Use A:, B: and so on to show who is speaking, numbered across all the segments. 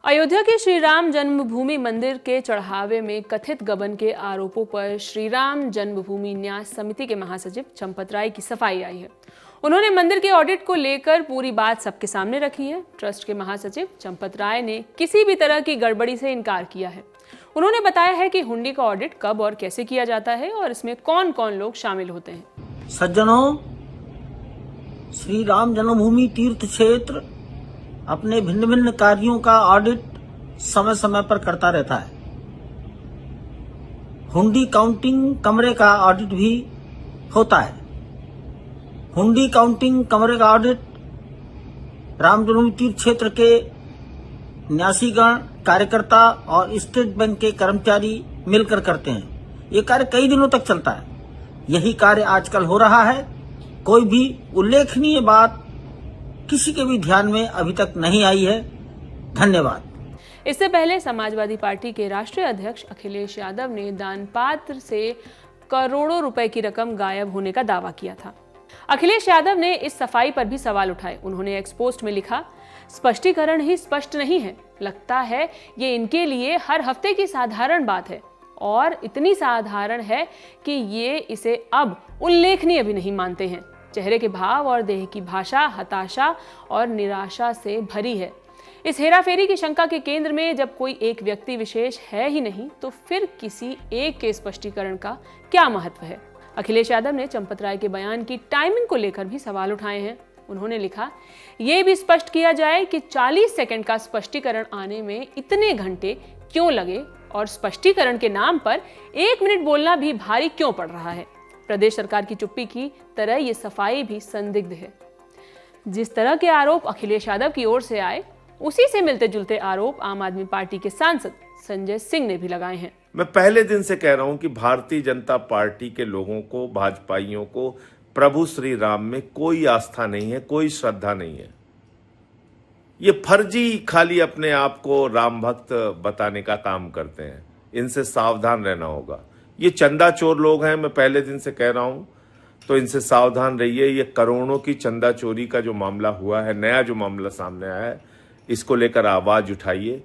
A: अयोध्या के श्री राम जन्मभूमि मंदिर के चढ़ावे में कथित गबन के आरोपों पर श्री राम जन्मभूमि न्यास समिति के महासचिव चंपत राय की सफाई आई है। उन्होंने मंदिर के ऑडिट को लेकर पूरी बात सबके सामने रखी है। ट्रस्ट के महासचिव चंपत राय ने किसी भी तरह की गड़बड़ी से इनकार किया है। उन्होंने बताया है कि हुंडी का ऑडिट कब और कैसे किया जाता है और इसमें कौन कौन लोग शामिल होते हैं।
B: सज्जनों, श्री राम जन्मभूमि तीर्थ क्षेत्र अपने भिन्न भिन्न कार्यों का ऑडिट समय समय पर करता रहता है। हुंडी काउंटिंग कमरे का ऑडिट भी होता है। हुंडी काउंटिंग कमरे का ऑडिट राम जन्मभूमि तीर्थ क्षेत्र के न्यासीगण, कार्यकर्ता और स्टेट बैंक के कर्मचारी मिलकर करते हैं। ये कार्य कई दिनों तक चलता है। यही कार्य आजकल हो रहा है। कोई भी उल्लेखनीय बात किसी के भी ध्यान में अभी तक नहीं आई है। धन्यवाद।
A: इससे पहले समाजवादी पार्टी के राष्ट्रीय अध्यक्ष अखिलेश यादव ने दान पात्र से करोड़ों रुपए की रकम गायब होने का दावा किया था। अखिलेश यादव ने इस सफाई पर भी सवाल उठाए। उन्होंने एक्स पोस्ट में लिखा, स्पष्टीकरण ही स्पष्ट नहीं है। लगता है ये इनके लिए हर हफ्ते की साधारण बात है और इतनी साधारण है कि ये इसे अब उल्लेखनीय भी नहीं मानते हैं। चेहरे के भाव और देह की भाषा हताशा और निराशा से भरी है। इस हेराफेरी की शंका के केंद्र में जब कोई एक व्यक्ति विशेष है ही नहीं, तो फिर किसी एक के स्पष्टीकरण का क्या महत्व है। अखिलेश यादव ने चंपत राय के बयान की टाइमिंग को लेकर भी सवाल उठाए हैं। उन्होंने लिखा, ये भी स्पष्ट किया जाए कि 40 सेकंड का स्पष्टीकरण आने में इतने घंटे क्यों लगे और स्पष्टीकरण के नाम पर 1 मिनट बोलना भी भारी क्यों पड़ रहा है। प्रदेश सरकार की चुप्पी की तरह ये सफाई भी संदिग्ध है। जिस तरह के आरोप अखिलेश यादव की ओर से आए, उसी से मिलते जुलते आरोप आम आदमी पार्टी के सांसद संजय सिंह ने भी लगाए हैं।
C: मैं पहले दिन से कह रहा हूं कि भारतीय जनता पार्टी के लोगों को, भाजपाइयों को प्रभु श्री राम में कोई आस्था नहीं है, कोई श्रद्धा नहीं है। ये फर्जी खाली अपने आप को राम भक्त बताने का काम करते हैं। इनसे सावधान रहना होगा। ये चंदा चोर लोग हैं, मैं पहले दिन से कह रहा हूं, तो इनसे सावधान रहिए। ये करोड़ों की चंदा चोरी का जो मामला हुआ है, नया जो मामला सामने आया है, इसको लेकर आवाज उठाइए।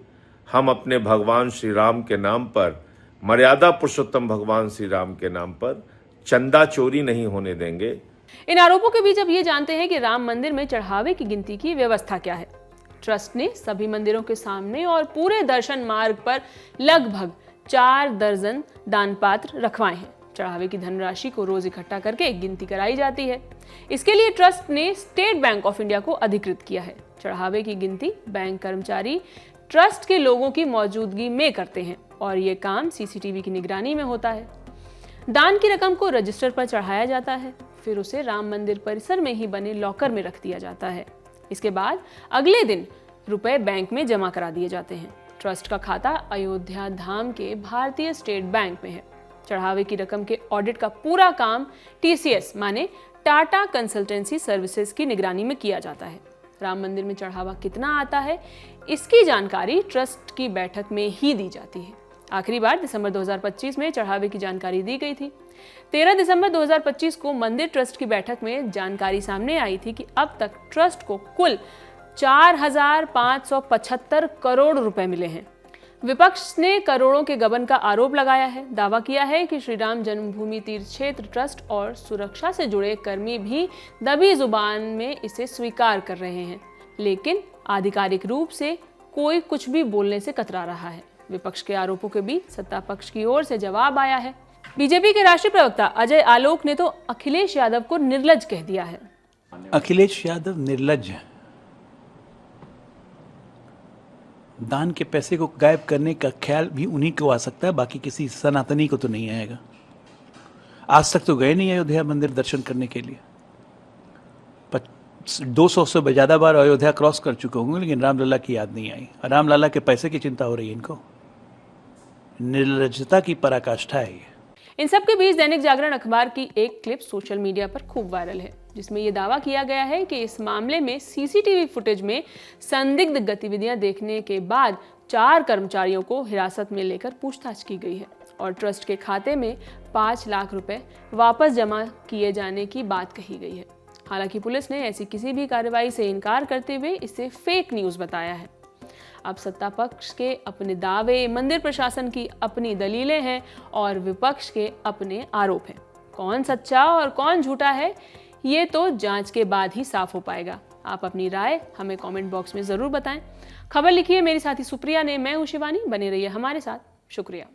C: हम अपने भगवान श्री राम के नाम पर, मर्यादा पुरुषोत्तम भगवान श्री राम के नाम पर चंदा चोरी नहीं होने देंगे।
A: इन आरोपों के बीच अब ये जानते हैं कि राम मंदिर में चढ़ावे की गिनती की व्यवस्था क्या है। ट्रस्ट ने सभी मंदिरों के सामने और पूरे दर्शन मार्ग पर लगभग 4 दर्जन दान पात्र रखवाए हैं। चढ़ावे की धनराशि को रोज इकट्ठा करके गिनती कराई जाती है। इसके लिए ट्रस्ट ने स्टेट बैंक ऑफ इंडिया को अधिकृत किया है। चढ़ावे की गिनती बैंक कर्मचारी ट्रस्ट के लोगों की मौजूदगी में करते हैं और ये काम सीसीटीवी की निगरानी में होता है। दान की रकम को रजिस्टर पर चढ़ाया जाता है, फिर उसे राम मंदिर परिसर में ही बने लॉकर में रख दिया जाता है। इसके बाद अगले दिन रुपए बैंक में जमा करा दिए जाते हैं। ट्रस्ट का खाता अयोध्या धाम के भारतीय स्टेट बैंक में है। चढ़ावे की रकम के ऑडिट का पूरा काम TCS माने टाटा कंसल्टेंसी सर्विसेज की निगरानी में किया जाता है। राम मंदिर में चढ़ावा कितना आता है, इसकी जानकारी ट्रस्ट की बैठक में ही दी जाती है। आखिरी बार दिसंबर 2025 में चढ़ावे की जानकारी दी गई थी। 13 दिसंबर 2025 को मंदिर ट्रस्ट की बैठक में जानकारी सामने आई थी कि अब तक ट्रस्ट को कुल 4,575 करोड़ रुपए मिले हैं। विपक्ष ने करोड़ों के गबन का आरोप लगाया है। दावा किया है कि श्री राम जन्मभूमि तीर्थ क्षेत्र ट्रस्ट और सुरक्षा से जुड़े कर्मी भी दबी जुबान में इसे स्वीकार कर रहे हैं, लेकिन आधिकारिक रूप से कोई कुछ भी बोलने से कतरा रहा है। विपक्ष के आरोपों के बीच सत्ता पक्ष की ओर से जवाब आया है। बीजेपी के राष्ट्रीय प्रवक्ता अजय आलोक ने तो अखिलेश यादव को निर्लज्ज कह दिया है।
D: अखिलेश यादव निर्लज्ज है। दान के पैसे को गायब करने का ख्याल भी उन्हीं को आ सकता है, बाकी किसी सनातनी को तो नहीं आएगा। आज तक तो गए नहीं अयोध्या मंदिर दर्शन करने के लिए। 200 से ज्यादा बार अयोध्या क्रॉस कर चुके होंगे, लेकिन रामलला की याद नहीं आई। रामलला के पैसे की चिंता हो रही है इनको। निर्लज्जता की पराकाष्ठा है ये।
A: इन सब के बीच दैनिक जागरण अखबार की एक क्लिप सोशल मीडिया पर खूब वायरल है, जिसमें यह दावा किया गया है कि इस मामले में सीसीटीवी फुटेज में संदिग्ध गतिविधियां देखने के बाद 4 कर्मचारियों को हिरासत में लेकर पूछताछ की गई है और ट्रस्ट के खाते में 5 लाख रुपए वापस जमा किए जाने की बात कही गई है। हालांकि पुलिस ने ऐसी किसी भी कार्रवाई से इनकार करते हुए इसे फेक न्यूज बताया है। अब सत्ता पक्ष के अपने दावे, मंदिर प्रशासन की अपनी दलीलें हैं और विपक्ष के अपने आरोप हैं। कौन सच्चा और कौन झूठा है, ये तो जांच के बाद ही साफ हो पाएगा। आप अपनी राय हमें कमेंट बॉक्स में जरूर बताएं। खबर लिखी है मेरी साथी सुप्रिया ने, मैं हूं शिवानी। बने रहिए हमारे साथ। शुक्रिया।